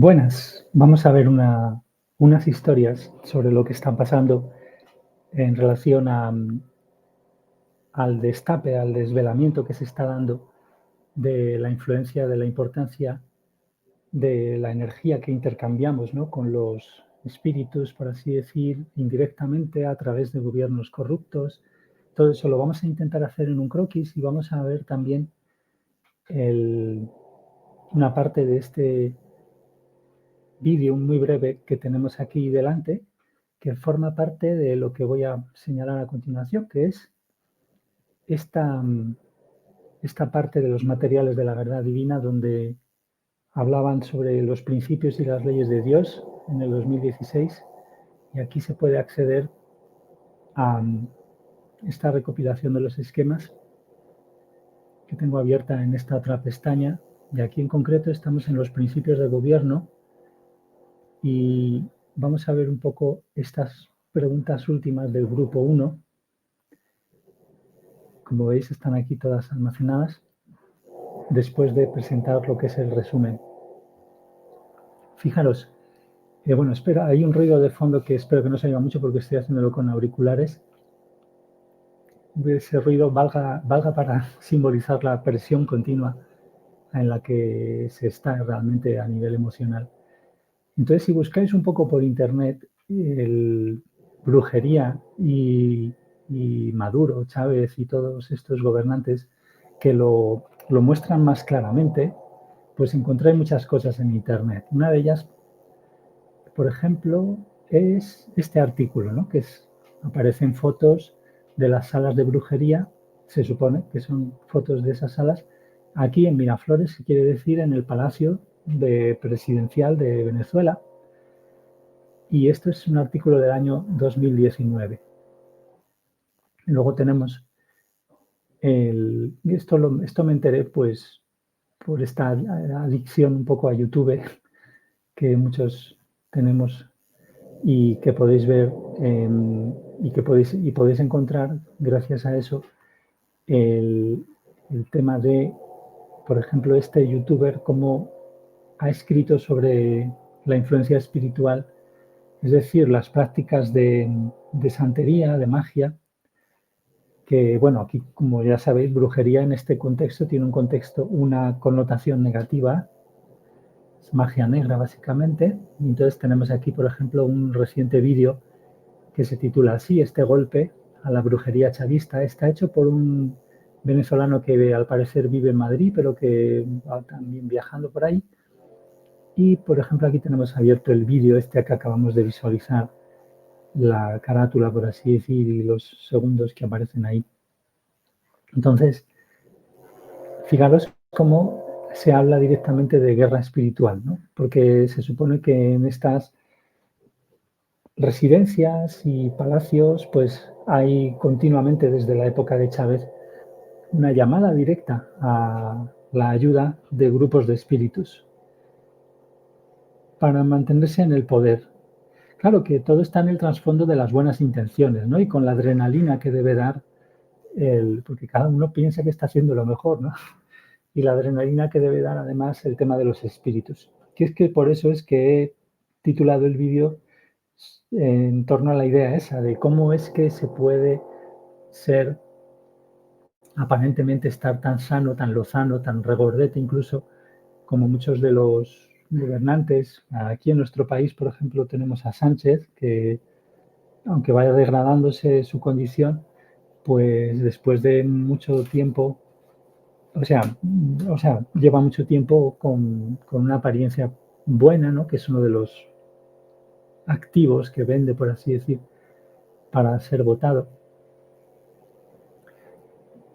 Buenas, vamos a ver unas historias sobre lo que está pasando en relación al destape, al desvelamiento que se está dando de la influencia, de la importancia de la energía que intercambiamos, ¿no?, con los espíritus, por así decir, indirectamente a través de gobiernos corruptos. Todo eso lo vamos a intentar hacer en un croquis y vamos a ver también el- una parte de este vídeo muy breve que tenemos aquí delante, que forma parte de lo que voy a señalar a continuación, que es esta, esta parte de los materiales de la verdad divina, donde hablaban sobre los principios y las leyes de Dios en el 2016, y aquí se puede acceder a esta recopilación de los esquemas que tengo abierta en esta otra pestaña, y aquí en concreto estamos en los principios de gobierno. Y vamos a ver un poco estas preguntas últimas del grupo uno. Como veis, están aquí todas almacenadas después de presentar lo que es el resumen. Fijaros, bueno, espera, hay un ruido de fondo que espero que no se oiga mucho porque estoy haciéndolo con auriculares. Ese ruido valga para simbolizar la presión continua en la que se está realmente a nivel emocional. Entonces, si buscáis un poco por internet brujería y Maduro, Chávez y todos estos gobernantes que lo muestran más claramente, pues encontráis muchas cosas en internet. Una de ellas, por ejemplo, es este artículo, ¿no?, aparecen fotos de las salas de brujería, se supone que son fotos de esas salas, aquí en Miraflores, se quiere decir en el Palacio Presidencial de Venezuela. Y esto es un artículo del año 2019. Luego tenemos esto me enteré pues por esta adicción un poco a YouTube que muchos tenemos y que podéis ver y podéis encontrar gracias a eso el, el tema de, por ejemplo, este youtuber cómo ha escrito sobre la influencia espiritual. Es decir, las prácticas de santería, de magia, que, bueno, aquí, como ya sabéis, brujería en este contexto tiene una connotación negativa, es magia negra básicamente. Y entonces tenemos aquí, por ejemplo, un reciente vídeo que se titula así: este golpe a la brujería chavista. Está hecho por un venezolano que al parecer vive en Madrid, pero que va también viajando por ahí. Y, por ejemplo, aquí tenemos abierto el vídeo este que acabamos de visualizar, la carátula, por así decir, y los segundos que aparecen ahí. Entonces, fijaros cómo se habla directamente de guerra espiritual, ¿no? Porque se supone que en estas residencias y palacios, pues hay continuamente desde la época de Chávez una llamada directa a la ayuda de grupos de espíritus para mantenerse en el poder. Claro que todo está en el trasfondo de las buenas intenciones, ¿no? Y con la adrenalina que debe dar porque cada uno piensa que está haciendo lo mejor, ¿no? Y la adrenalina que debe dar además el tema de los espíritus. Que es que por eso es que he titulado el vídeo en torno a la idea esa de cómo es que se puede ser, aparentemente estar tan sano, tan lozano, tan regordete incluso, como muchos de los gobernantes. Aquí en nuestro país, por ejemplo, tenemos a Sánchez, que aunque vaya degradándose su condición, pues después de mucho tiempo, lleva mucho tiempo con una apariencia buena, ¿no?, que es uno de los activos que vende, por así decir, para ser votado.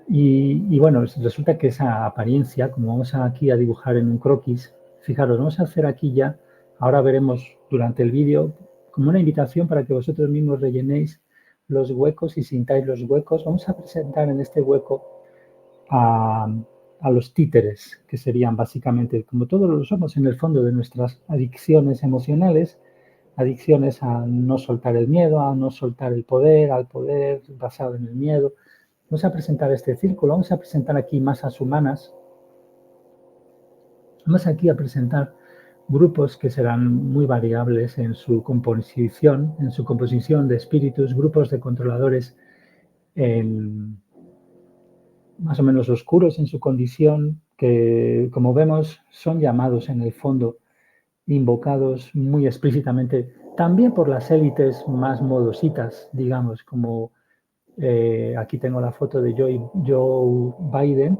Y bueno, resulta que esa apariencia, como vamos aquí a dibujar en un croquis, fijaros, vamos a hacer aquí ya, ahora veremos durante el vídeo, como una invitación para que vosotros mismos rellenéis los huecos y sintáis los huecos. Vamos a presentar en este hueco a, a los títeres, que serían básicamente, como todos lo somos en el fondo, de nuestras adicciones emocionales, adicciones a no soltar el miedo, a no soltar el poder, al poder basado en el miedo. Vamos a presentar este círculo, vamos a presentar aquí masas humanas, vamos aquí a presentar grupos que serán muy variables en su composición de espíritus, grupos de controladores más o menos oscuros en su condición, que como vemos son llamados en el fondo, invocados muy explícitamente, también por las élites más modositas, digamos, como aquí tengo la foto de Joe Biden,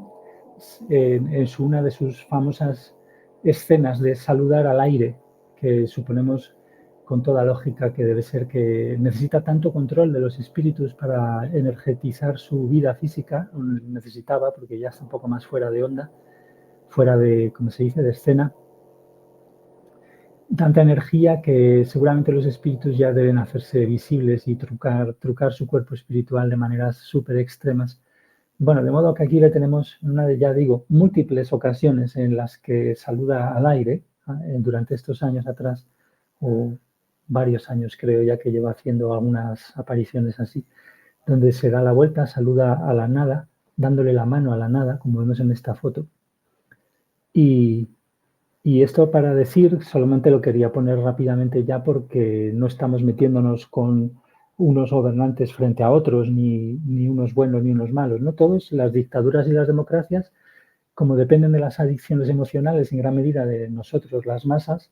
una de sus famosas escenas de saludar al aire, que suponemos con toda lógica que debe ser que necesita tanto control de los espíritus para energetizar su vida física, necesitaba porque ya está un poco más fuera de onda, fuera de, como se dice, de escena, tanta energía que seguramente los espíritus ya deben hacerse visibles y trucar su cuerpo espiritual de maneras súper extremas. Bueno, de modo que aquí le tenemos una de, ya digo, múltiples ocasiones en las que saluda al aire durante estos años atrás, o varios años creo ya que lleva haciendo algunas apariciones así, donde se da la vuelta, saluda a la nada, dándole la mano a la nada, como vemos en esta foto. Y esto para decir, solamente lo quería poner rápidamente ya porque no estamos metiéndonos con unos gobernantes frente a otros, ni unos buenos ni unos malos, ¿no? Todos, las dictaduras y las democracias, como dependen de las adicciones emocionales en gran medida de nosotros, las masas,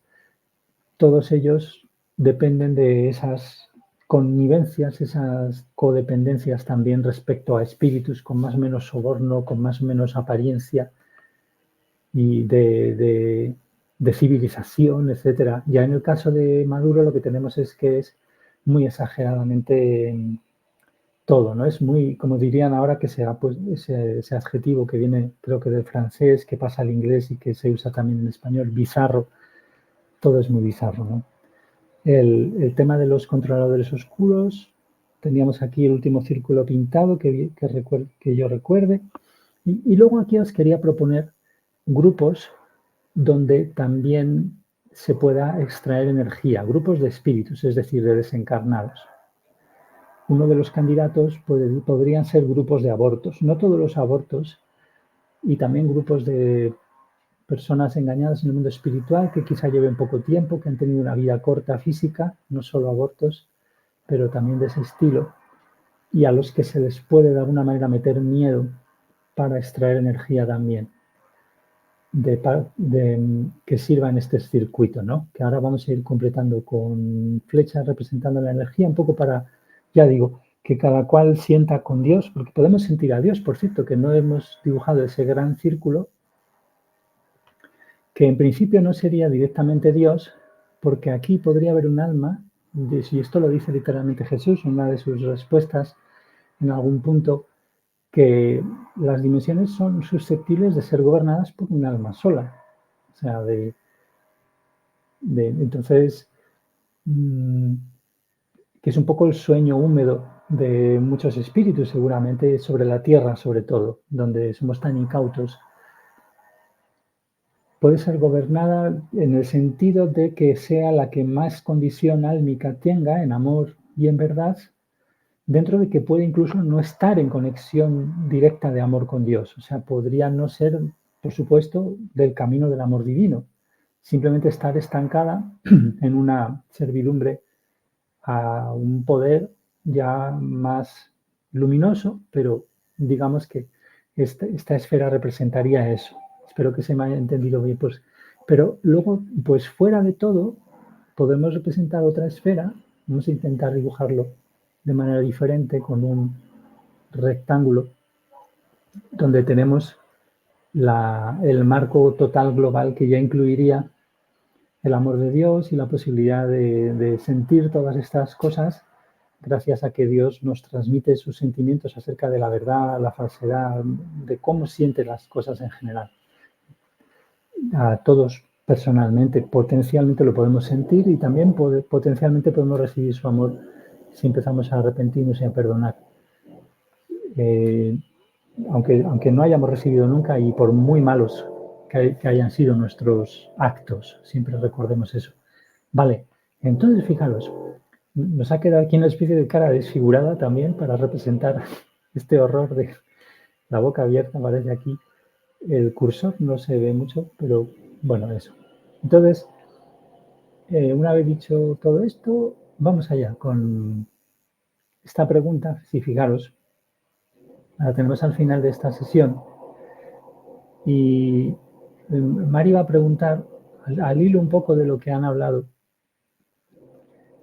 todos ellos dependen de esas connivencias, esas codependencias también respecto a espíritus con más o menos soborno, con más o menos apariencia y de civilización, etcétera. Ya en el caso de Maduro lo que tenemos es que es muy exageradamente todo, ¿no? Es muy, como dirían ahora que sea pues ese adjetivo que viene creo que del francés, que pasa al inglés y que se usa también en español, bizarro, todo es muy bizarro, ¿no? El tema de los controladores oscuros, teníamos aquí el último círculo pintado que yo recuerde, y luego aquí os quería proponer grupos donde también se pueda extraer energía, grupos de espíritus, es decir, de desencarnados. Uno de los candidatos podrían ser grupos de abortos, no todos los abortos, y también grupos de personas engañadas en el mundo espiritual que quizá lleven poco tiempo, que han tenido una vida corta física, no solo abortos, pero también de ese estilo, y a los que se les puede de alguna manera meter miedo para extraer energía también. Que sirva en este circuito, ¿no? Que ahora vamos a ir completando con flechas representando la energía, un poco para, ya digo, que cada cual sienta con Dios, porque podemos sentir a Dios, por cierto, que no hemos dibujado ese gran círculo, que en principio no sería directamente Dios, porque aquí podría haber un alma, y esto lo dice literalmente Jesús en una de sus respuestas en algún punto, que las dimensiones son susceptibles de ser gobernadas por un alma sola. O sea, entonces, que es un poco el sueño húmedo de muchos espíritus, seguramente, sobre la tierra, sobre todo, donde somos tan incautos. Puede ser gobernada en el sentido de que sea la que más condición álmica tenga en amor y en verdad, dentro de que puede incluso no estar en conexión directa de amor con Dios. O sea, podría no ser, por supuesto, del camino del amor divino, simplemente estar estancada en una servidumbre a un poder ya más luminoso, pero digamos que esta esfera representaría eso. Espero que se me haya entendido bien. Pues, pero luego, pues fuera de todo, podemos representar otra esfera. Vamos a intentar dibujarlo de manera diferente con un rectángulo donde tenemos el marco total global que ya incluiría el amor de Dios y la posibilidad de sentir todas estas cosas gracias a que Dios nos transmite sus sentimientos acerca de la verdad, la falsedad, de cómo siente las cosas en general. A todos personalmente, potencialmente lo podemos sentir y también potencialmente podemos recibir su amor si empezamos a arrepentirnos y a perdonar. Aunque no hayamos recibido nunca y por muy malos que hayan sido nuestros actos, siempre recordemos eso. Vale, entonces fijaros, nos ha quedado aquí una especie de cara desfigurada también para representar este horror de la boca abierta, parece aquí. El cursor no se ve mucho, pero bueno, eso. Entonces, una vez dicho todo esto, vamos allá con esta pregunta. Si fijaros, la tenemos al final de esta sesión y Mari va a preguntar, al hilo un poco de lo que han hablado,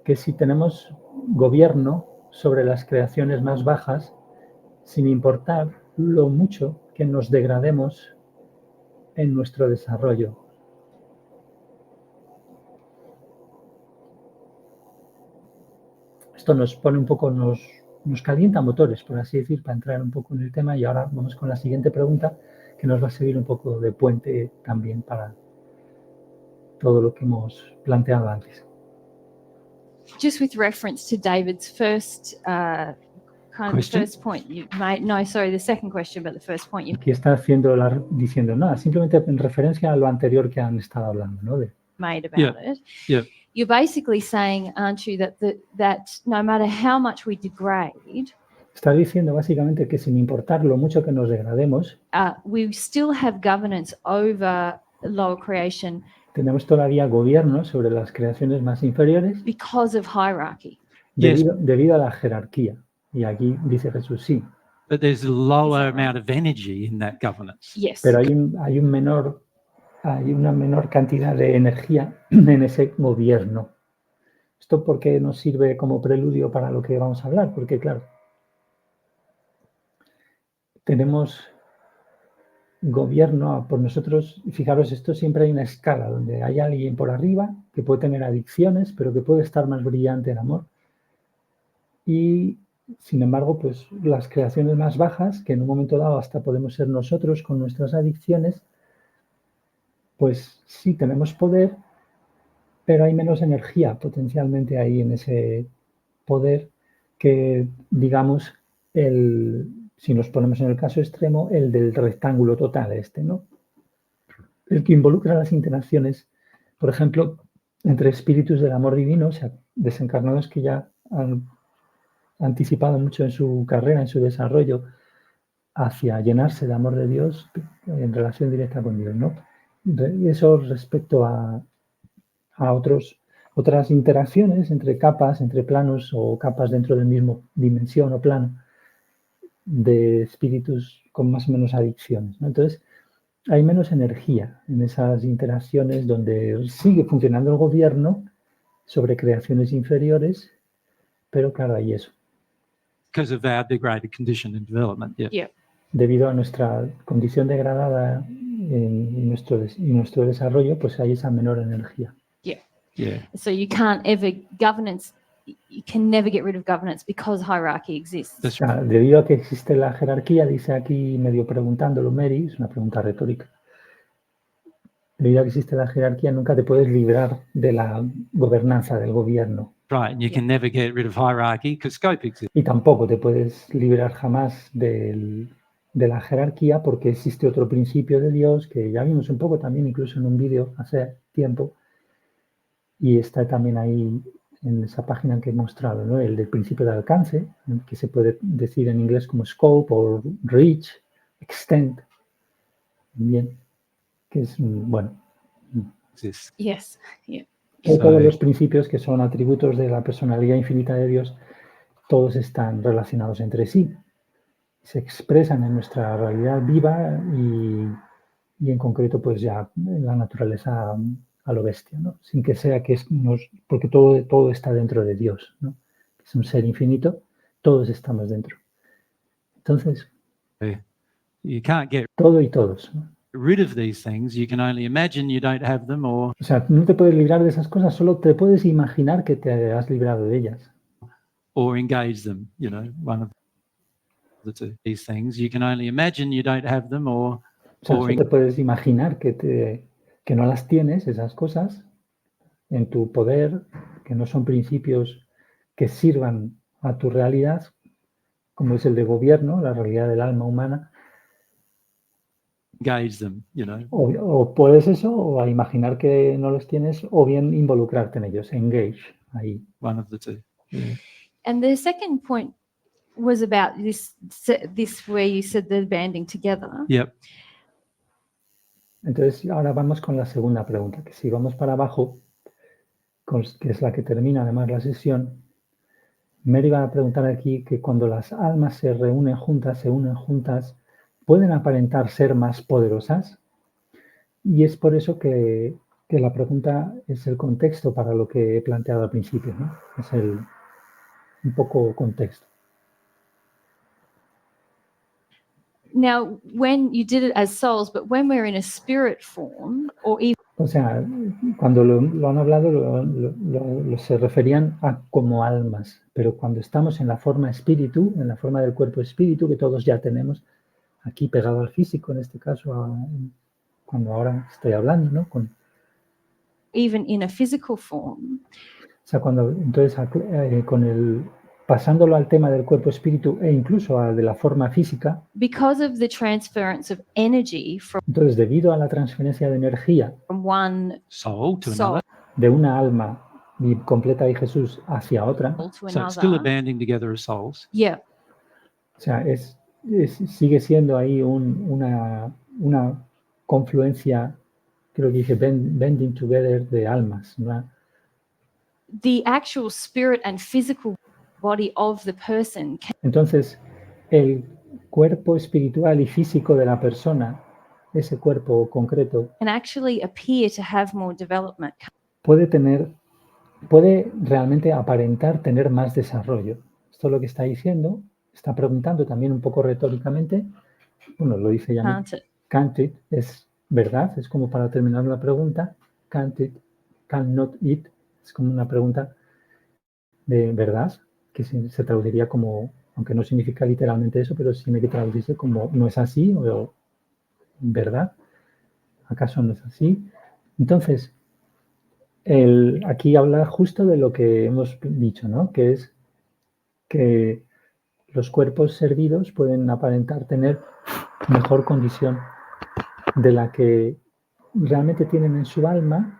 que si tenemos gobierno sobre las creaciones más bajas, sin importar lo mucho que nos degrademos en nuestro desarrollo. Esto nos pone un poco, nos calienta motores, por así decir, para entrar un poco en el tema, y ahora vamos con la siguiente pregunta, que nos va a servir un poco de puente también para todo lo que hemos planteado antes. Just with reference to David's first Question? first point you made. No, sorry, the second question, but the first point you Aquí está diciendo nada, simplemente en referencia a lo anterior que han estado hablando, ¿no? made about it. Yeah. You're basically saying, aren't you, that no matter how much we degrade, Está diciendo básicamente que sin importar lo mucho que nos degrademos, we still have governance over lower creation tenemos todavía gobierno sobre las creaciones más inferiores because of hierarchy. Yes. debido a la jerarquía. Y aquí dice Jesús, sí, But there's a lower Is that right? amount of energy in that governance. Yes. pero hay una menor cantidad de energía en ese gobierno. ¿Esto por qué nos sirve como preludio para lo que vamos a hablar? Porque, claro, tenemos gobierno por nosotros. Fijaros, esto siempre hay una escala donde hay alguien por arriba que puede tener adicciones, pero que puede estar más brillante en amor. Y, sin embargo, pues las creaciones más bajas, que en un momento dado hasta podemos ser nosotros con nuestras adicciones, pues sí tenemos poder, pero hay menos energía potencialmente ahí en ese poder que, digamos, si nos ponemos en el caso extremo, el del rectángulo total ¿no? El que involucra las interacciones, por ejemplo, entre espíritus del amor divino, o sea, desencarnados que ya han anticipado mucho en su carrera, en su desarrollo, hacia llenarse de amor de Dios en relación directa con Dios, ¿no? Y eso respecto a otras interacciones entre capas, entre planos o capas dentro del mismo dimensión o plano de espíritus con más o menos adicciones, ¿no? Entonces, hay menos energía en esas interacciones donde sigue funcionando el gobierno sobre creaciones inferiores, pero claro, hay eso. Because of our degraded condition and development. Yeah. Yeah. Debido a nuestra condición degradada y nuestro desarrollo, pues hay esa menor energía. Yeah. So you can never get rid of governance because hierarchy exists. That's O sea, debido a que existe la jerarquía, dice aquí medio preguntándolo Mary, es una pregunta retórica. Debido a que existe la jerarquía, nunca te puedes librar de la gobernanza del gobierno. right. And you can never get rid of hierarchy because scope exists. Y tampoco te puedes liberar jamás de la jerarquía porque existe otro principio de Dios que ya vimos un poco también incluso en un vídeo hace tiempo y está también ahí en esa página que he mostrado, ¿no? El del principio de alcance, que se puede decir en inglés como scope o reach, extent, bien, que es, bueno, Exists. Yes. Yeah. todos los principios que son atributos de la personalidad infinita de Dios, todos están relacionados entre sí, se expresan en nuestra realidad viva y en concreto pues ya en la naturaleza a lo bestia, ¿no? Sin que sea que porque todo está dentro de Dios, ¿no? Es un ser infinito, todos estamos dentro. Entonces, You can't get todo y todos, ¿no? rid of these things. You can only imagine you don't have them or O sea, no te puedes librar de esas cosas, solo te puedes imaginar que te has librado de ellas. engage them, one of the two. These things. You can only imagine you don't have them O sea, or solo te puedes imaginar que no las tienes, esas cosas, en tu poder, que no son principios que sirvan a tu realidad, como es el de gobierno, la realidad del alma humana. engage them, O puedes eso, o a imaginar que no los tienes, o bien involucrarte en ellos, engage, ahí. one of the two. And the second point was about this where you said they're banding together. Yep. Entonces, ahora vamos con la segunda pregunta, que si vamos para abajo, que es la que termina además la sesión, Mary va a preguntar aquí que cuando las almas se unen juntas, ¿pueden aparentar ser más poderosas? Y es por eso que la pregunta es el contexto para lo que he planteado al principio, ¿no? Es un poco contexto. Now, when you did it as souls, but when we're in a spirit form, or even O sea, cuando lo han hablado, se referían a como almas, pero cuando estamos en la forma espíritu, en la forma del cuerpo espíritu, que todos ya tenemos aquí pegado al físico, en este caso, cuando ahora estoy hablando, ¿no? even in a physical form, O sea, entonces, pasándolo al tema del cuerpo espíritu e incluso al de la forma física, because of the transference of energy entonces, debido a la transferencia de energía from one soul to soul another. de una alma completa de Jesús hacia otra, to So it's still a another, banding together of souls. yeah, o sea, sigue siendo ahí una confluencia, creo que dice bending together de almas, ¿no? the actual spirit and physical body of the person Entonces, el cuerpo espiritual y físico de la persona, ese cuerpo concreto, can actually appear to have more development. puede realmente aparentar tener más desarrollo. Esto es lo que está diciendo, está preguntando también un poco retóricamente, bueno, lo dice ya, Can't it? can't it, es verdad, es como para terminar la pregunta, can't it, cannot it, es como una pregunta de verdad, que se traduciría como, aunque no significa literalmente eso, pero sí tiene que traducirse como no es así o verdad, ¿acaso no es así? Entonces, aquí habla justo de lo que hemos dicho, ¿no? Que es que los cuerpos servidos pueden aparentar tener mejor condición de la que realmente tienen en su alma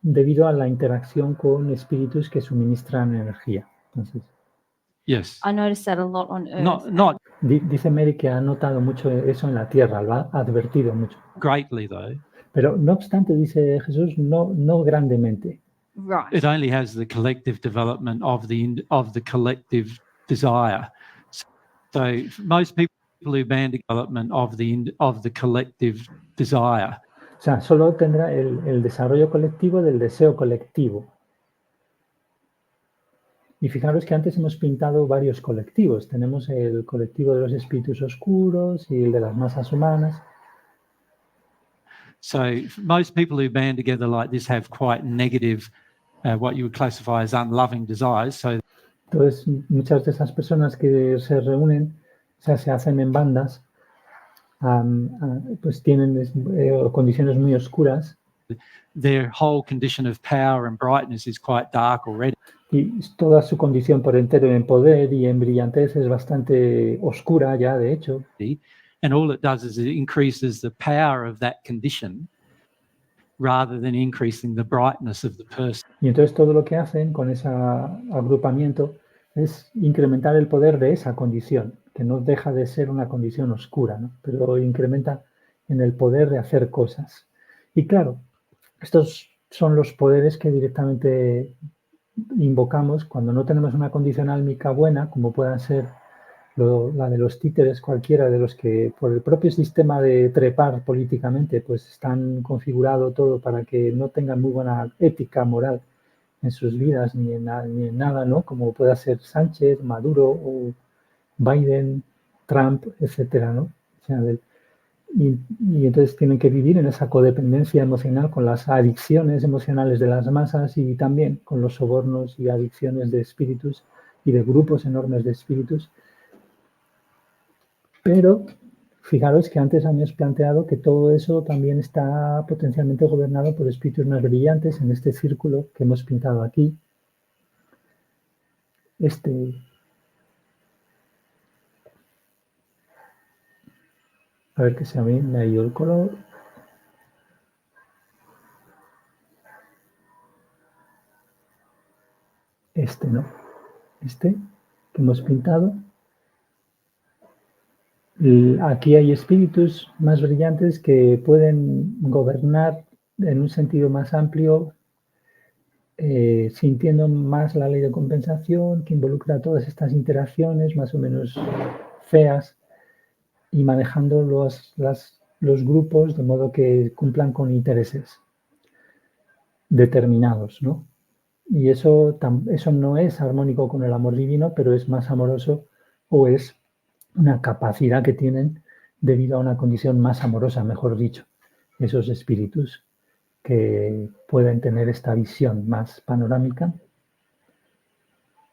debido a la interacción con espíritus que suministran energía. Entonces, Yes. I noticed that a lot on Earth. Not dice Mary que ha notado mucho eso en la tierra, lo ha advertido mucho. greatly though. Pero no obstante, dice Jesús, no grandemente. Right. It only has the collective development of the collective desire. So most people who band development of the collective desire. O sea, solo tendrá el desarrollo colectivo del deseo colectivo. Y fijaros que antes hemos pintado varios colectivos. Tenemos el colectivo de los espíritus oscuros y el de las masas humanas. So most people who band together like this have quite negative, what you would classify as unloving desires. So Entonces, muchas de esas personas que se reúnen, o sea, se hacen en bandas, pues tienen condiciones muy oscuras their whole condition of power and brightness is quite dark already. y toda su condición por entero en poder y en brillantez es bastante oscura ya, de hecho. And all it does is it increases the power of that condition rather than increasing the brightness of the person. Y entonces todo lo que hacen con ese agrupamiento es incrementar el poder de esa condición, que no deja de ser una condición oscura, ¿no? Pero incrementa en el poder de hacer cosas. Y claro, estos son los poderes que directamente invocamos cuando no tenemos una condición álmica buena, como puedan ser la de los títeres, cualquiera de los que por el propio sistema de trepar políticamente, pues están configurado todo para que no tengan muy buena ética moral en sus vidas ni en nada, ¿no? Como pueda ser Sánchez, Maduro o Biden, Trump, etcétera, ¿no? O sea, y entonces tienen que vivir en esa codependencia emocional con las adicciones emocionales de las masas y también con los sobornos y adicciones de espíritus y de grupos enormes de espíritus. Pero fijaros que antes habíamos planteado que todo eso también está potencialmente gobernado por espíritus más brillantes en este círculo que hemos pintado aquí. A ver que se me ha ido el color. ¿No? Que hemos pintado. Aquí hay espíritus más brillantes que pueden gobernar en un sentido más amplio sintiendo más la ley de compensación, que involucra todas estas interacciones más o menos feas y manejando los grupos de modo que cumplan con intereses determinados, ¿no? Y eso no es armónico con el amor divino, pero es más amoroso o es una capacidad que tienen debido a una condición más amorosa, mejor dicho, esos espíritus que pueden tener esta visión más panorámica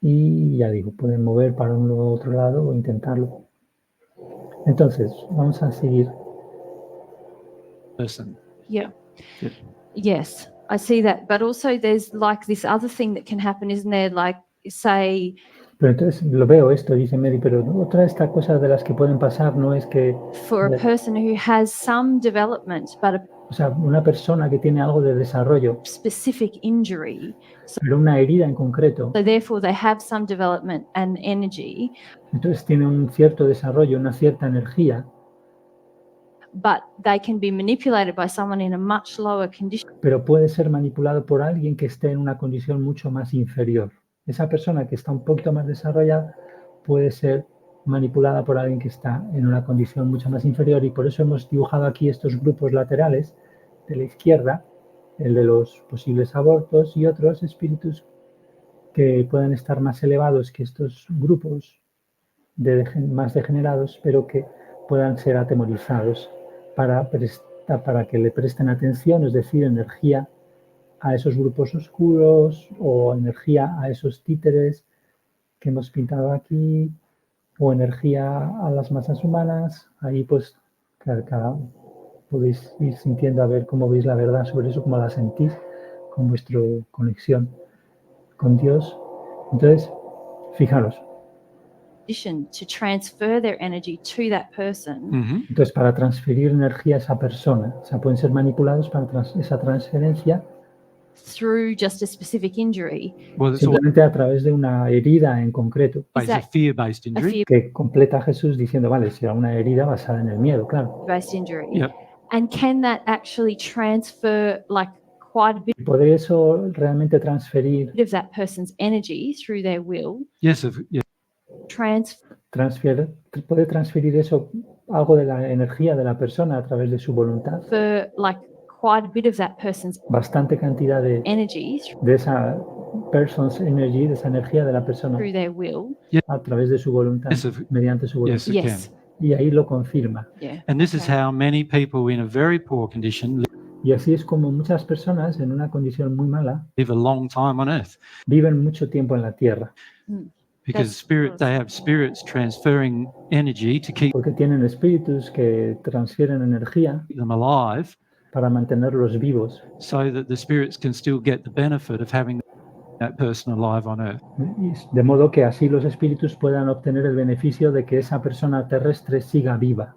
y, ya digo, pueden mover para uno u otro lado o intentarlo. Entonces, vamos a seguir. person. Yeah. Yep. Yes, I see that. But also there's like this other thing that can happen, isn't there? Like, say, Pero entonces lo veo esto, dice Mary, pero otra de estas cosas de las que pueden pasar no es que, for a person who has some development but a o sea, una persona que tiene algo de desarrollo, specific injury, pero una herida en concreto, so therefore they have some development and energy, entonces tiene un cierto desarrollo, una cierta energía, but they can be manipulated by someone in a much lower condition. pero puede ser manipulado por alguien que esté en una condición mucho más inferior. Esa persona que está un poquito más desarrollada puede ser manipulada por alguien que está en una condición mucho más inferior y por eso hemos dibujado aquí estos grupos laterales de la izquierda, el de los posibles abortos y otros espíritus que pueden estar más elevados que estos grupos más degenerados, pero que puedan ser atemorizados para que le presten atención, es decir, energía a esos grupos oscuros o energía a esos títeres que hemos pintado aquí o energía a las masas humanas. Ahí pues podéis ir sintiendo a ver cómo veis la verdad sobre eso, cómo la sentís con vuestra conexión con Dios. Entonces, fijaros, To transfer their energy to that person Mhm. entonces para transferir energía a esa persona, o sea, pueden ser manipulados para esa transferencia through just a specific injury. Well, it's all simplemente a través de una herida en concreto, Is a that fear-based a injury. que completa Jesús diciendo, vale, será una herida basada en el miedo, claro. fear-based injury? Yep. And can that actually transfer like quite a bit ¿Y podría eso realmente transferir, of that person's energy through their will? Yes, yeah. Transfer puede transferir eso, algo de la energía de la persona a través de su voluntad? like quite a bit of that person's Bastante cantidad de energy esa person's energy, de esa energía de la persona through their will. a través de su voluntad, Yes, mediante su voluntad. yes, it Yes. can. Y ahí lo confirma. Yeah. And this is Okay. how many people in a very poor condition Y así es como muchas personas en una condición muy mala live a long time on earth, viven mucho tiempo en la tierra, because That's- they have spirits transferring energy to keep porque tienen espíritus que transfieren energía them alive, para mantenerlos vivos. so that the spirits can still get the benefit of having that person alive on earth. De modo que así los espíritus puedan obtener el beneficio de que esa persona terrestre siga viva.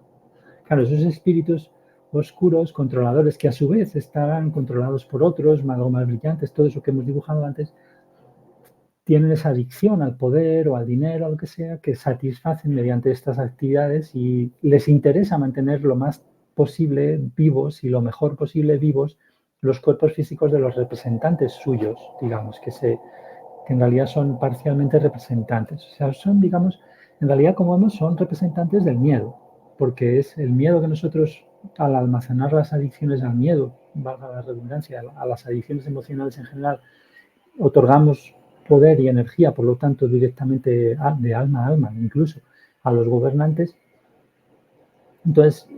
Claro, esos espíritus oscuros, controladores, que a su vez estarán controlados por otros, algo más brillantes, todo eso que hemos dibujado antes, tienen esa adicción al poder o al dinero, o lo que sea, que satisfacen mediante estas actividades y les interesa mantener lo más posible vivos y lo mejor posible vivos los cuerpos físicos de los representantes suyos, digamos, que en realidad son parcialmente representantes. O sea, son, digamos, en realidad, como vemos, son representantes del miedo, porque es el miedo que nosotros, al almacenar las adicciones al miedo, valga la redundancia, a las adicciones emocionales en general, otorgamos poder y energía, por lo tanto, directamente de alma a alma, incluso a los gobernantes. Entonces,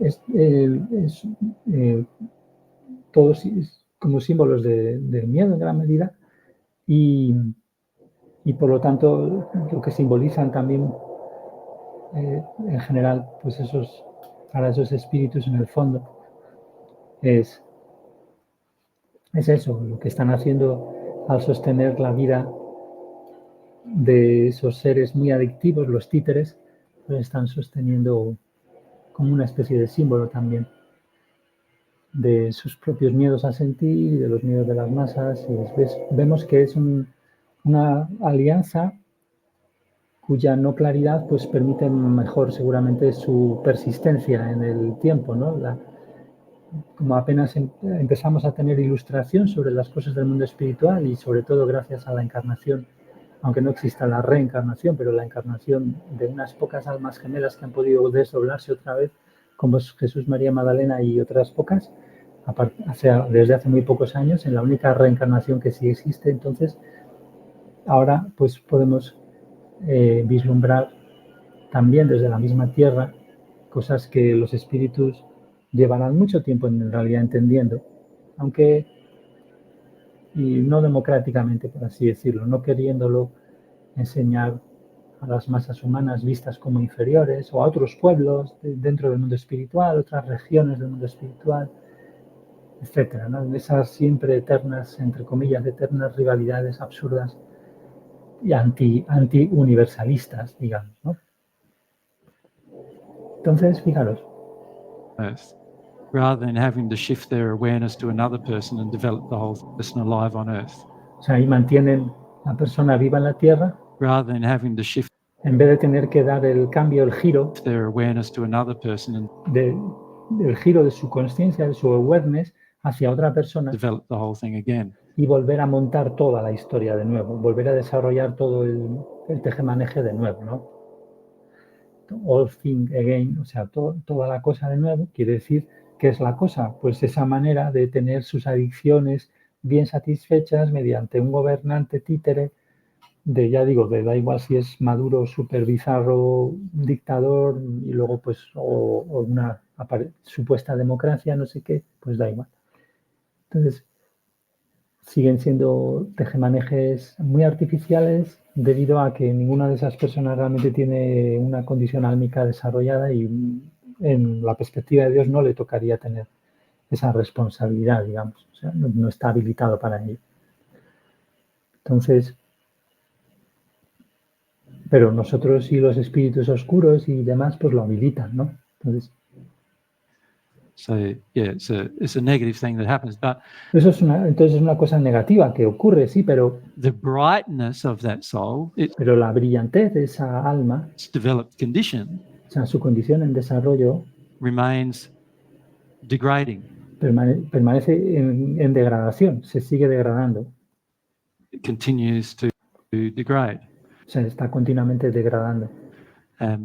todos como símbolos del miedo en gran medida y por lo tanto lo que simbolizan también en general, pues para esos espíritus en el fondo es eso, lo que están haciendo al sostener la vida de esos seres muy adictivos, los títeres, pues están sosteniendo como una especie de símbolo también de sus propios miedos a sentir y de los miedos de las masas. Y vemos que es una alianza cuya no claridad pues permite mejor seguramente su persistencia en el tiempo, ¿no? como apenas empezamos a tener ilustración sobre las cosas del mundo espiritual y sobre todo gracias a la encarnación, aunque no exista la reencarnación, pero la encarnación de unas pocas almas gemelas que han podido desdoblarse otra vez, como Jesús, María Magdalena y otras pocas, desde hace muy pocos años, en la única reencarnación que sí existe. Entonces, ahora pues podemos vislumbrar también desde la misma tierra cosas que los espíritus llevarán mucho tiempo en realidad entendiendo, aunque y no democráticamente, por así decirlo, no queriéndolo enseñar a las masas humanas vistas como inferiores o a otros pueblos dentro del mundo espiritual, otras regiones del mundo espiritual, etcétera, ¿no? Esas siempre eternas, entre comillas, eternas rivalidades absurdas y anti-universalistas, digamos, ¿no? Entonces, fijaros. Earth, rather than having to shift their awareness to another person and develop the whole person alive on Earth. O sea, ahí mantienen la persona viva en la Tierra, rather than having to shift en vez de tener que dar el cambio, el giro, their awareness to another person and el giro de su conciencia, de su awareness hacia otra persona develop the whole thing again. y volver a montar toda la historia de nuevo, volver a desarrollar todo el tejemaneje de nuevo, ¿no? All thing again, o sea, toda la cosa de nuevo, quiere decir, ¿qué es la cosa? Pues esa manera de tener sus adicciones bien satisfechas mediante un gobernante títere de, ya digo, de da igual si es Maduro, súper bizarro, dictador, y luego pues, o una supuesta democracia, no sé qué, pues da igual. Entonces, siguen siendo tejemanejes muy artificiales debido a que ninguna de esas personas realmente tiene una condición álmica desarrollada y en la perspectiva de Dios no le tocaría tener esa responsabilidad, digamos. O sea, no está habilitado para ello. Entonces, pero nosotros y los espíritus oscuros y demás, pues lo habilitan, ¿no? Entonces, so yeah, it's a negative thing that happens, but eso es una cosa negativa que ocurre, sí, pero the brightness of that soul, pero la brillantez de esa alma, its developed condition, o sea, su condición en desarrollo, remains degrading. Permanece en degradación, se sigue degradando. It continues to degrade. O sea, está continuamente degradando.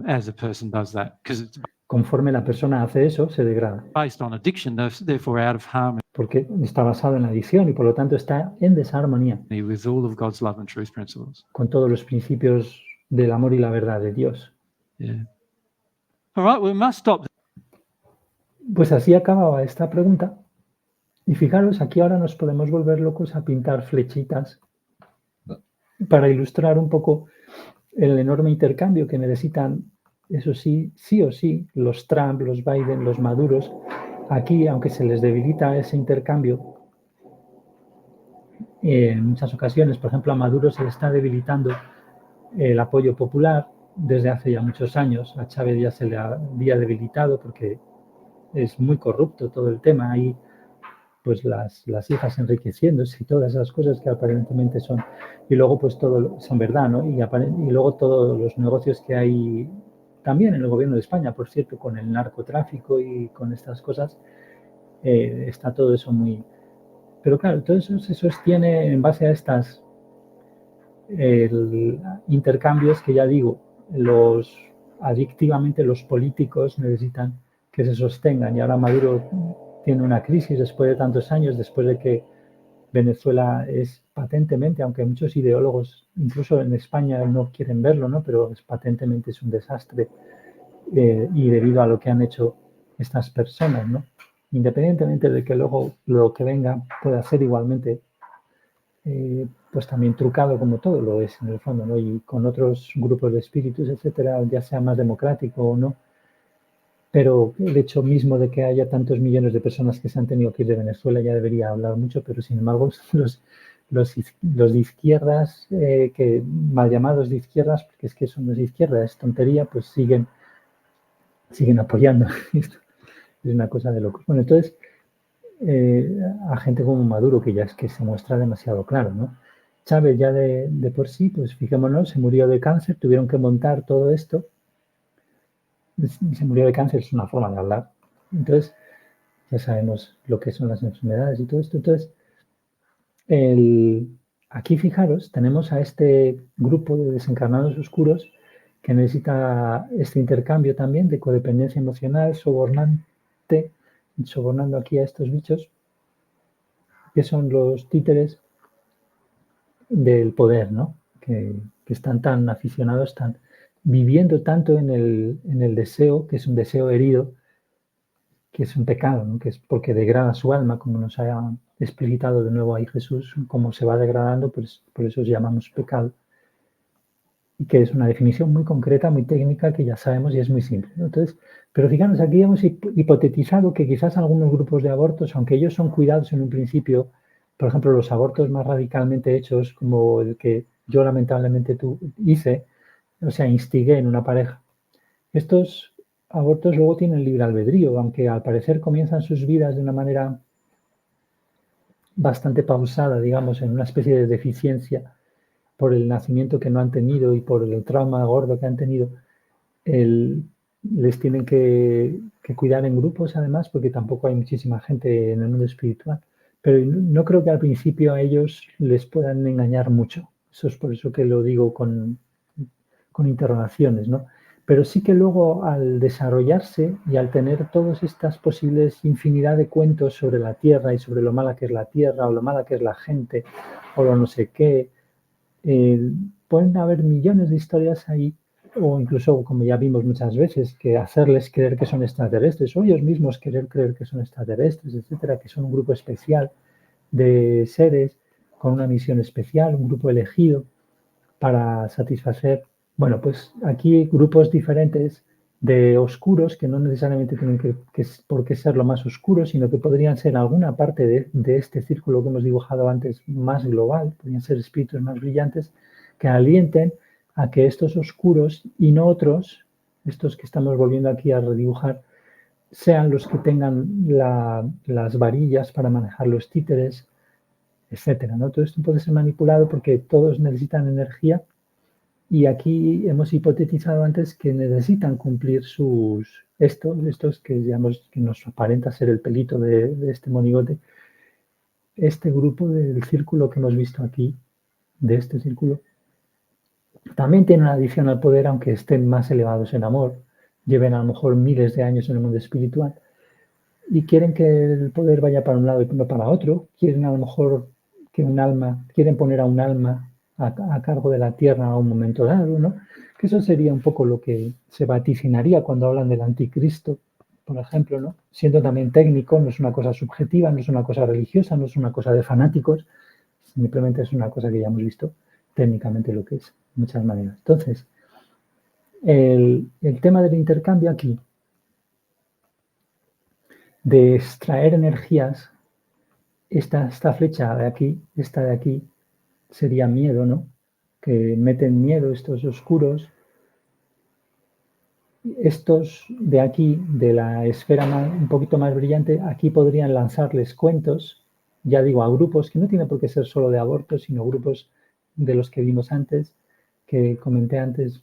As a person does that, because it's Conforme la persona hace eso, se degrada. based on addiction, therefore out of harmony Porque está basado en la adicción y por lo tanto está en desarmonía with all of God's love and truth principles. con todos los principios del amor y la verdad de Dios. Yeah. All right, we must stop. Pues así acababa esta pregunta. Y fijaros, aquí ahora nos podemos volver locos a pintar flechitas para ilustrar un poco el enorme intercambio que necesitan, eso sí, sí o sí, los Trump, los Biden, los Maduros. Aquí, aunque se les debilita ese intercambio, en muchas ocasiones, por ejemplo, a Maduro se le está debilitando el apoyo popular desde hace ya muchos años. A Chávez ya se le había debilitado porque es muy corrupto todo el tema. Ahí, pues las hijas enriqueciéndose y todas esas cosas que aparentemente son, y luego pues todo son verdad, ¿no? Y luego todos los negocios que hay también en el gobierno de España, por cierto, con el narcotráfico y con estas cosas, está todo eso muy... Pero claro, todo eso se sostiene en base a estas intercambios que ya digo, adictivamente los políticos necesitan que se sostengan, y ahora Maduro tiene una crisis después de tantos años, después de que Venezuela es patentemente, aunque muchos ideólogos, incluso en España, no quieren verlo, ¿no? Pero patentemente es un desastre, y debido a lo que han hecho estas personas, ¿no? Independientemente de que luego lo que venga pueda ser igualmente pues también trucado, como todo lo es en el fondo, ¿no? Y con otros grupos de espíritus, etcétera, ya sea más democrático o no. Pero el hecho mismo de que haya tantos millones de personas que se han tenido que ir de Venezuela ya debería hablar mucho, pero sin embargo los de izquierdas, que mal llamados de izquierdas, porque es que eso no es izquierda, es tontería, pues siguen apoyando esto. Es una cosa de locos. Bueno, entonces, a gente como Maduro, que ya es que se muestra demasiado claro, ¿no? Chávez ya de por sí, pues fijémonos, se murió de cáncer, tuvieron que montar todo esto. Se murió de cáncer, es una forma de hablar. Entonces, ya sabemos lo que son las enfermedades y todo esto. Entonces, aquí fijaros, tenemos a este grupo de desencarnados oscuros que necesita este intercambio también de codependencia emocional, sobornando aquí a estos bichos, que son los títeres del poder, ¿no? Que están tan aficionados, están viviendo tanto en el deseo, que es un deseo herido, que es un pecado, ¿no? Que es porque degrada su alma, como nos ha explicitado de nuevo ahí Jesús, cómo se va degradando, pues por eso llamamos pecado. Y que es una definición muy concreta, muy técnica, que ya sabemos y es muy simple, ¿no? Entonces, pero fijaros, aquí hemos hipotetizado que quizás algunos grupos de abortos, aunque ellos son cuidados en un principio, por ejemplo, los abortos más radicalmente hechos, como el que yo lamentablemente hice, o sea, instigué en una pareja, estos abortos luego tienen libre albedrío, aunque al parecer comienzan sus vidas de una manera bastante pausada, digamos, en una especie de deficiencia por el nacimiento que no han tenido y por el trauma gordo que han tenido, les tienen que cuidar en grupos además, porque tampoco hay muchísima gente en el mundo espiritual. Pero no creo que al principio a ellos les puedan engañar mucho. Eso es por eso que lo digo con interrogaciones, ¿no? Pero sí que luego al desarrollarse y al tener todas estas posibles infinidad de cuentos sobre la Tierra y sobre lo mala que es la Tierra o lo mala que es la gente o lo no sé qué, pueden haber millones de historias ahí, o incluso, como ya vimos muchas veces, que hacerles creer que son extraterrestres, o ellos mismos querer creer que son extraterrestres, etcétera, que son un grupo especial de seres con una misión especial, un grupo elegido para satisfacer, bueno, pues aquí grupos diferentes de oscuros que no necesariamente tienen por qué ser lo más oscuro, sino que podrían ser alguna parte de este círculo que hemos dibujado antes más global, podrían ser espíritus más brillantes que alienten a que estos oscuros y no otros, estos que estamos volviendo aquí a redibujar, sean los que tengan las varillas para manejar los títeres, etcétera, ¿no? Todo esto puede ser manipulado porque todos necesitan energía. Y aquí hemos hipotetizado antes que necesitan cumplir estos que digamos que nos aparenta ser el pelito de este monigote, este grupo del círculo que hemos visto aquí, de este círculo, también tiene una adición al poder, aunque estén más elevados en amor, lleven a lo mejor miles de años en el mundo espiritual, y quieren que el poder vaya para un lado y no para otro, quieren a lo mejor quieren poner a un alma a cargo de la tierra a un momento dado, ¿no? Que eso sería un poco lo que se vaticinaría cuando hablan del anticristo, por ejemplo, ¿no? Siendo también técnico, no es una cosa subjetiva, no es una cosa religiosa, no es una cosa de fanáticos, simplemente es una cosa que ya hemos visto técnicamente lo que es, de muchas maneras. Entonces, el tema del intercambio aquí, de extraer energías, esta flecha de aquí, esta de aquí, sería miedo, ¿no? Que meten miedo estos oscuros. Estos de aquí, de la esfera un poquito más brillante, aquí podrían lanzarles cuentos, ya digo, a grupos que no tiene por qué ser solo de abortos, sino grupos de los que vimos antes, que comenté antes,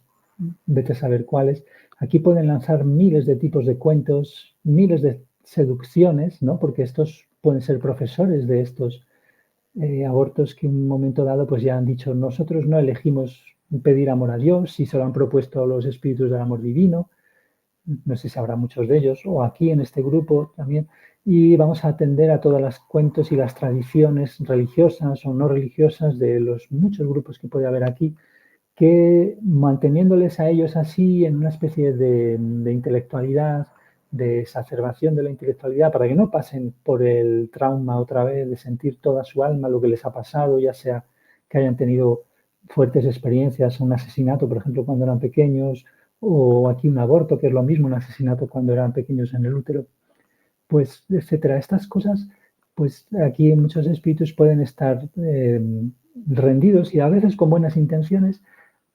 vete a saber cuáles. Aquí pueden lanzar miles de tipos de cuentos, miles de seducciones, ¿no? Porque estos pueden ser profesores de estos abortos que en un momento dado pues ya han dicho, nosotros no elegimos pedir amor a Dios, si se lo han propuesto los espíritus del amor divino, no sé si habrá muchos de ellos, o aquí en este grupo también, y vamos a atender a todas las cuentos y las tradiciones religiosas o no religiosas de los muchos grupos que puede haber aquí, que manteniéndoles a ellos así en una especie de intelectualidad, de exacerbación de la intelectualidad, para que no pasen por el trauma otra vez de sentir toda su alma lo que les ha pasado, ya sea que hayan tenido fuertes experiencias, un asesinato, por ejemplo, cuando eran pequeños, o aquí un aborto, que es lo mismo, un asesinato cuando eran pequeños en el útero, pues, etcétera. Estas cosas, pues aquí muchos espíritus pueden estar rendidos y a veces con buenas intenciones,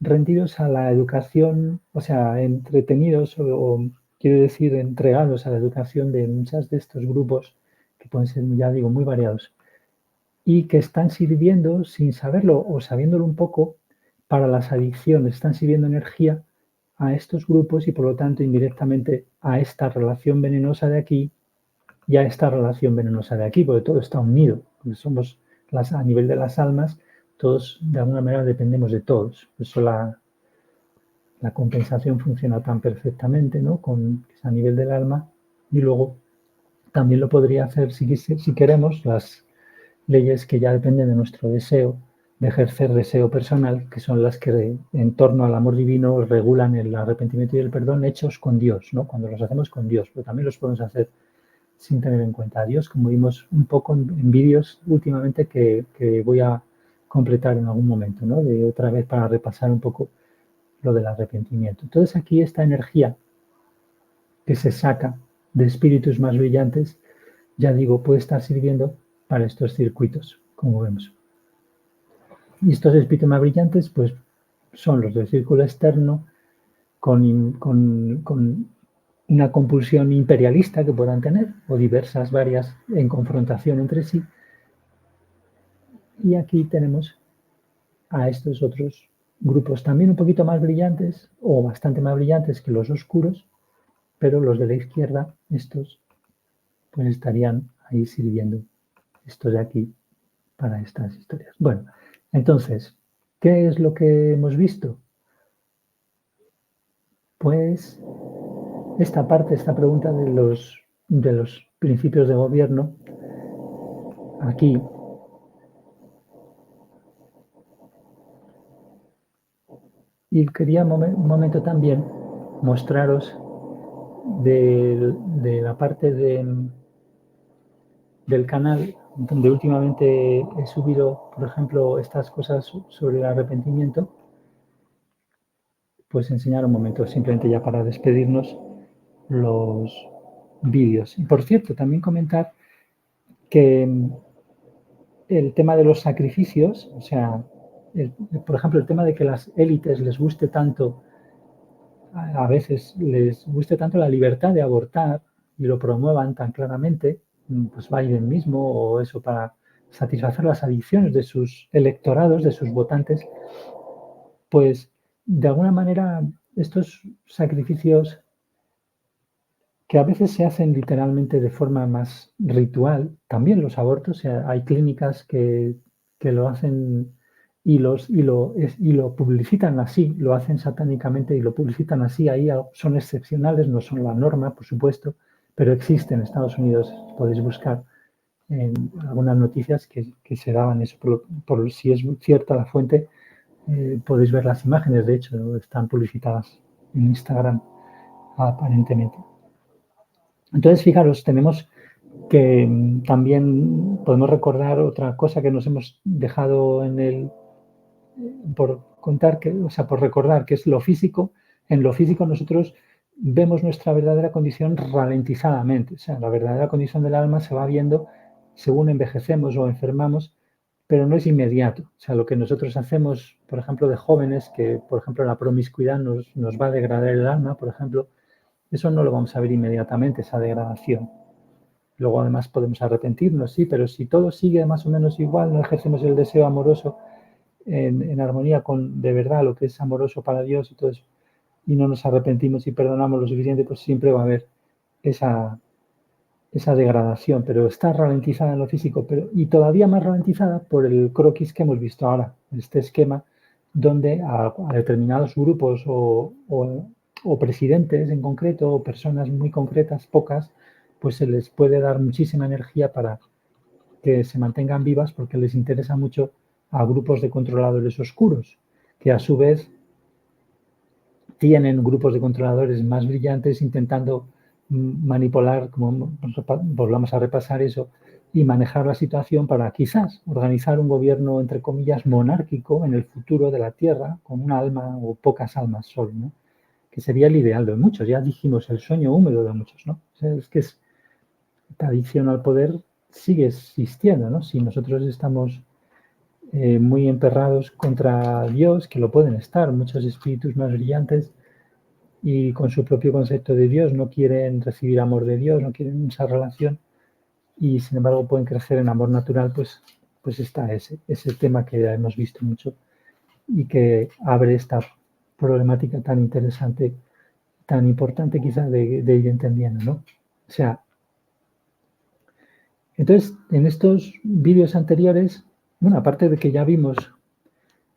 rendidos a la educación, o sea, entretenidos o quiero decir, entregados a la educación de muchos de estos grupos que pueden ser, ya digo, muy variados y que están sirviendo sin saberlo o sabiéndolo un poco para las adicciones, están sirviendo energía a estos grupos y por lo tanto indirectamente a esta relación venenosa de aquí ya esta relación venenosa de aquí, porque todo está unido, porque somos a nivel de las almas, todos de alguna manera dependemos de todos. Por eso la compensación funciona tan perfectamente, ¿no? A nivel del alma, y luego también lo podría hacer, si queremos, las leyes que ya dependen de nuestro deseo, de ejercer deseo personal, que son las que en torno al amor divino regulan el arrepentimiento y el perdón hechos con Dios, ¿no? Cuando los hacemos con Dios, pero también los podemos hacer sin tener en cuenta a Dios, como vimos un poco en vídeos últimamente que voy a completar en algún momento, ¿no? De otra vez para repasar un poco lo del arrepentimiento. Entonces aquí esta energía que se saca de espíritus más brillantes, ya digo, puede estar sirviendo para estos circuitos, como vemos. Y estos espíritus más brillantes, pues, son los del círculo externo con una compulsión imperialista que puedan tener, o diversas, varias, en confrontación entre sí. Y aquí tenemos a estos otros grupos también un poquito más brillantes, o bastante más brillantes que los oscuros, pero los de la izquierda, estos, pues estarían ahí sirviendo, estos de aquí, para estas historias. Bueno, entonces, ¿qué es lo que hemos visto? Pues esta pregunta de los principios de gobierno, aquí, y quería un momento también mostraros de la parte del canal donde últimamente he subido, por ejemplo, estas cosas sobre el arrepentimiento, pues enseñar un momento, simplemente ya para despedirnos, los vídeos. Y por cierto, también comentar que el tema de los sacrificios, o sea, por ejemplo, el tema de que las élites les guste tanto, a veces les guste tanto la libertad de abortar y lo promuevan tan claramente, pues Biden mismo, o eso para satisfacer las adicciones de sus electorados, de sus votantes, pues de alguna manera estos sacrificios que a veces se hacen literalmente de forma más ritual, también los abortos, o sea, hay clínicas que lo hacen y lo publicitan así, lo hacen satánicamente y lo publicitan así, ahí son excepcionales, no son la norma, por supuesto, pero existen en Estados Unidos, podéis buscar en algunas noticias que se daban eso, por si es cierta la fuente, podéis ver las imágenes, de hecho, están publicitadas en Instagram aparentemente. Entonces, fijaros, tenemos que también podemos recordar otra cosa que nos hemos dejado por contar, por recordar, que es lo físico. En lo físico nosotros vemos nuestra verdadera condición ralentizadamente. O sea, la verdadera condición del alma se va viendo según envejecemos o enfermamos, pero no es inmediato. O sea, lo que nosotros hacemos, por ejemplo, de jóvenes, que por ejemplo la promiscuidad nos va a degradar el alma, por ejemplo, eso no lo vamos a ver inmediatamente, esa degradación. Luego además podemos arrepentirnos, sí, pero si todo sigue más o menos igual, no ejercemos el deseo amoroso en armonía con de verdad lo que es amoroso para Dios y todo eso, y no nos arrepentimos y perdonamos lo suficiente, pues siempre va a haber esa degradación, pero está ralentizada en lo físico, y todavía más ralentizada por el croquis que hemos visto ahora, este esquema donde a determinados grupos o presidentes en concreto, o personas muy concretas, pocas, pues se les puede dar muchísima energía para que se mantengan vivas porque les interesa mucho a grupos de controladores oscuros, que a su vez tienen grupos de controladores más brillantes intentando manipular, como volvamos a repasar eso, y manejar la situación para quizás organizar un gobierno, entre comillas, monárquico en el futuro de la Tierra, con un alma o pocas almas solo, ¿no? Que sería el ideal de muchos. Ya dijimos, el sueño húmedo de muchos, ¿no? O sea, es que esta adicción al poder sigue existiendo, ¿no? Si nosotros estamos muy emperrados contra Dios, que lo pueden estar, muchos espíritus más brillantes, y con su propio concepto de Dios no quieren recibir amor de Dios, no quieren esa relación, y sin embargo pueden crecer en amor natural, pues está ese tema que ya hemos visto mucho y que abre esta problemática tan interesante, tan importante quizá de ir entendiendo, ¿no? O sea, Entonces, en estos vídeos anteriores, bueno, aparte de que ya vimos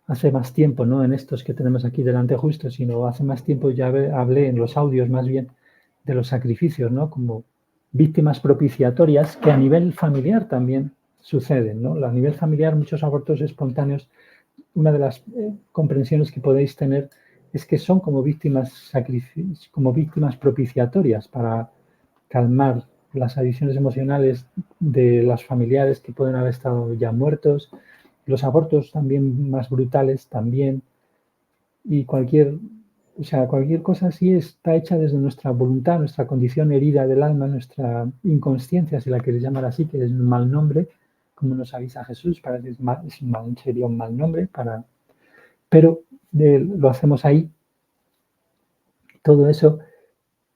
hace más tiempo, no en estos que tenemos aquí delante justo, sino hace más tiempo ya hablé en los audios más bien de los sacrificios, ¿no? Como víctimas propiciatorias que a nivel familiar también suceden, ¿no? A nivel familiar, muchos abortos espontáneos, una de las comprensiones que podéis tener es que son como víctimas propiciatorias para calmar las adicciones emocionales de los familiares que pueden haber estado ya muertos, los abortos también más brutales también, y cualquier cosa así está hecha desde nuestra voluntad, nuestra condición herida del alma, nuestra inconsciencia, si la queréis llamar así, que es un mal nombre, como nos avisa Jesús, para que sería un mal nombre, pero lo hacemos ahí, todo eso,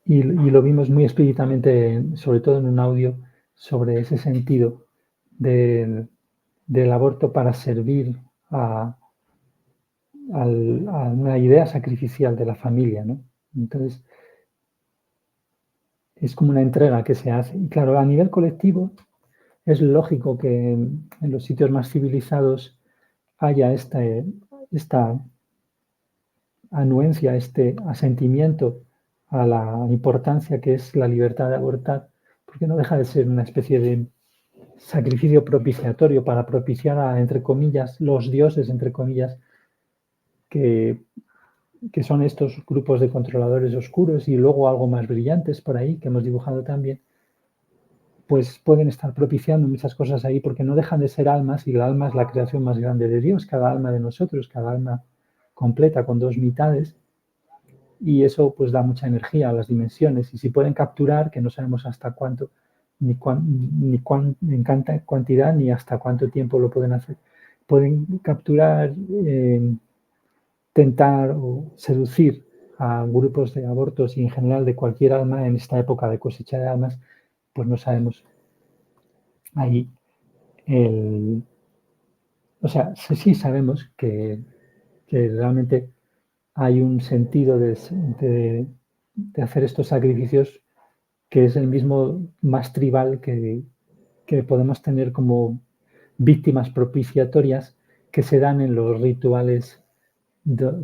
y lo vimos muy explícitamente, sobre todo en un audio, sobre ese sentido del aborto para servir a una idea sacrificial de la familia, ¿no? Entonces, es como una entrega que se hace. Y claro, a nivel colectivo, es lógico que en los sitios más civilizados haya esta anuencia, este asentimiento a la importancia que es la libertad de abortar, porque no deja de ser una especie de sacrificio propiciatorio para propiciar a, entre comillas, los dioses, entre comillas, que son estos grupos de controladores oscuros y luego algo más brillantes por ahí que hemos dibujado también, pues pueden estar propiciando muchas cosas ahí porque no dejan de ser almas y el alma es la creación más grande de Dios, cada alma de nosotros, cada alma completa con dos mitades, y eso pues da mucha energía a las dimensiones y si pueden capturar, que no sabemos hasta cuánto, ni en cuánta cantidad ni hasta cuánto tiempo lo pueden hacer, pueden capturar, tentar o seducir a grupos de abortos y en general de cualquier alma en esta época de cosecha de almas, pues no sabemos ahí o sea, sí sabemos que realmente hay un sentido de hacer estos sacrificios que es el mismo más tribal que podemos tener como víctimas propiciatorias que se dan en los rituales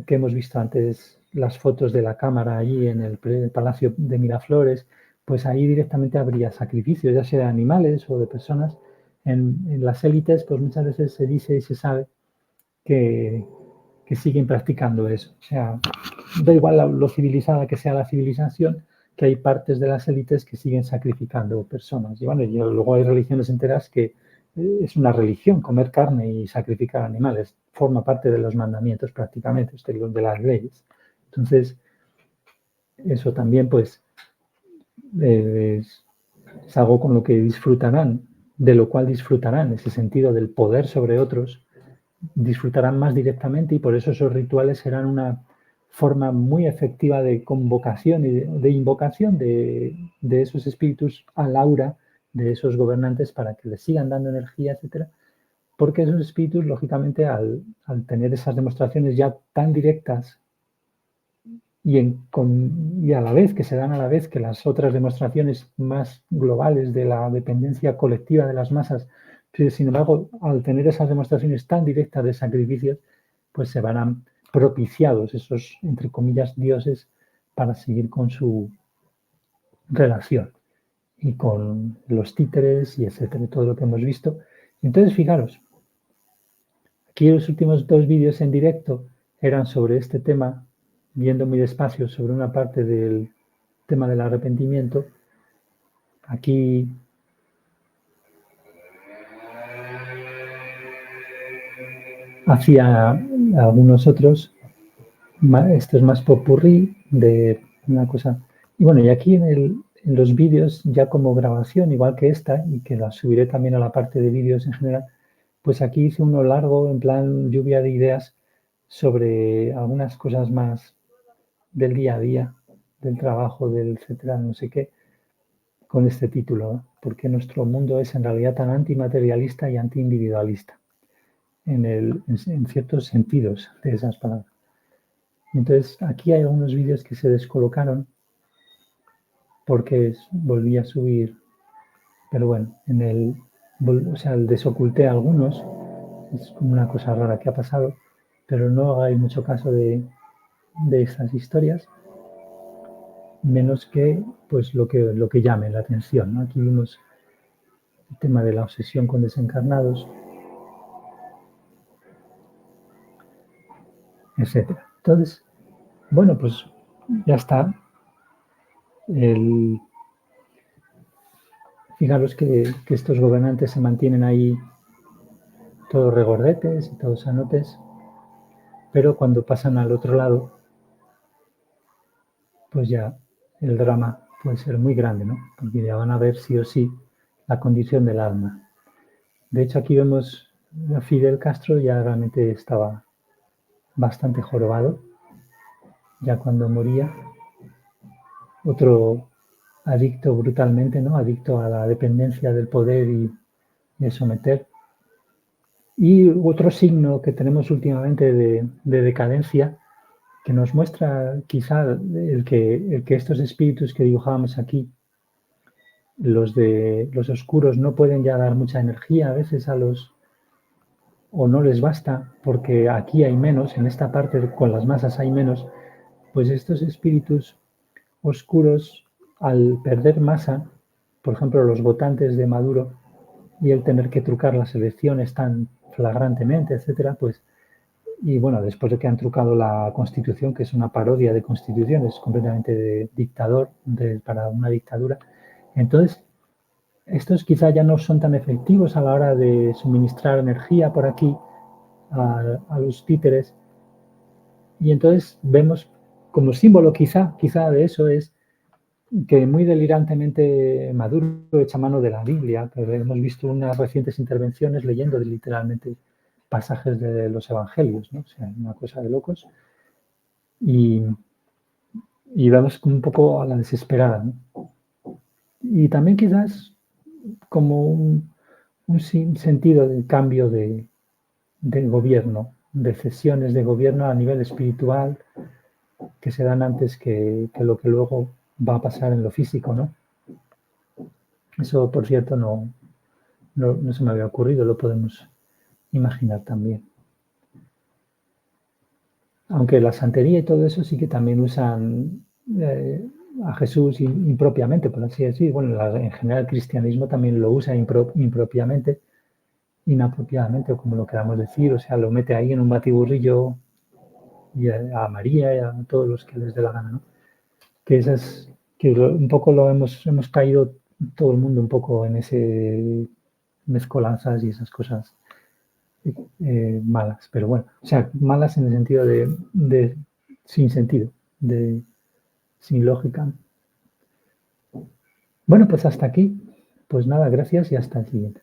que hemos visto antes, las fotos de la cámara allí en el Palacio de Miraflores, pues ahí directamente habría sacrificios, ya sea de animales o de personas. En las élites, pues muchas veces se dice y se sabe que siguen practicando eso. O sea, da igual lo civilizada que sea la civilización, que hay partes de las élites que siguen sacrificando personas. Y bueno, luego hay religiones enteras que es una religión comer carne y sacrificar animales. Forma parte de los mandamientos prácticamente, de las leyes. Entonces, eso también pues es algo con lo que disfrutarán, de lo cual disfrutarán, ese sentido del poder sobre otros, disfrutarán más directamente y por eso esos rituales serán una forma muy efectiva de convocación y de invocación de esos espíritus al aura de esos gobernantes para que les sigan dando energía, etcétera, porque esos espíritus, lógicamente, al tener esas demostraciones ya tan directas y a la vez, que se dan a la vez que las otras demostraciones más globales de la dependencia colectiva de las masas, sin embargo, al tener esas demostraciones tan directas de sacrificios, pues se verán propiciados esos, entre comillas, dioses para seguir con su relación y con los títeres y etcétera, todo lo que hemos visto. Entonces, fijaros, aquí los últimos dos vídeos en directo eran sobre este tema, viendo muy despacio sobre una parte del tema del arrepentimiento. Aquí hacía algunos otros, esto es más popurrí de una cosa. Y bueno, y aquí en los vídeos, ya como grabación, igual que esta, y que la subiré también a la parte de vídeos en general, pues aquí hice uno largo, en plan lluvia de ideas, sobre algunas cosas más del día a día, del trabajo, del etcétera, no sé qué, con este título, ¿no? Porque nuestro mundo es en realidad tan antimaterialista y antiindividualista, en ciertos sentidos de esas palabras. Entonces, aquí hay algunos vídeos que se descolocaron porque volví a subir, pero bueno, o sea, desoculté algunos, es como una cosa rara que ha pasado, pero no hagáis mucho caso de estas historias, menos que pues lo que llame la atención, ¿no? Aquí vimos el tema de la obsesión con desencarnados, etcétera. Entonces, bueno, pues ya está. Fijaros que estos gobernantes se mantienen ahí todos regordetes y todos sanotes, pero cuando pasan al otro lado, pues ya el drama puede ser muy grande, ¿no? Porque ya van a ver sí o sí la condición del alma. De hecho, aquí vemos a Fidel Castro, ya realmente estaba bastante jorobado, ya cuando moría. Otro adicto brutalmente, ¿no? Adicto a la dependencia del poder y de someter. Y otro signo que tenemos últimamente de decadencia, que nos muestra quizá el que estos espíritus que dibujábamos aquí, los oscuros, no pueden ya dar mucha energía a veces o no les basta, porque aquí hay menos, en esta parte con las masas hay menos, pues estos espíritus oscuros, al perder masa, por ejemplo, los votantes de Maduro, y el tener que trucar las elecciones tan flagrantemente, etcétera, pues, y bueno, después de que han trucado la Constitución, que es una parodia de Constitución, es completamente de dictador, para una dictadura, entonces estos quizá ya no son tan efectivos a la hora de suministrar energía por aquí a los títeres, y entonces vemos como símbolo quizá de eso es que muy delirantemente Maduro echa mano de la Biblia, pero hemos visto unas recientes intervenciones leyendo literalmente pasajes de los evangelios, ¿no? O sea, una cosa de locos. Y vamos un poco a la desesperada, ¿no? Y también quizás como un sentido de cambio de gobierno, de cesiones de gobierno a nivel espiritual que se dan antes que lo que luego va a pasar en lo físico, ¿no? Eso, por cierto, no se me había ocurrido, lo podemos imaginar también. Aunque la santería y todo eso sí que también usan a Jesús impropiamente, por así decir. Bueno, en general el cristianismo también lo usa impropiamente, inapropiadamente, o como lo queramos decir. O sea, lo mete ahí en un batiburrillo y a María y a todos los que les dé la gana, ¿no? Que un poco hemos caído todo el mundo un poco en ese mezcolanzas y esas cosas malas, pero bueno, o sea, malas en el sentido de sin sentido, sin lógica. Bueno, pues hasta aquí. Pues nada, gracias y hasta el siguiente.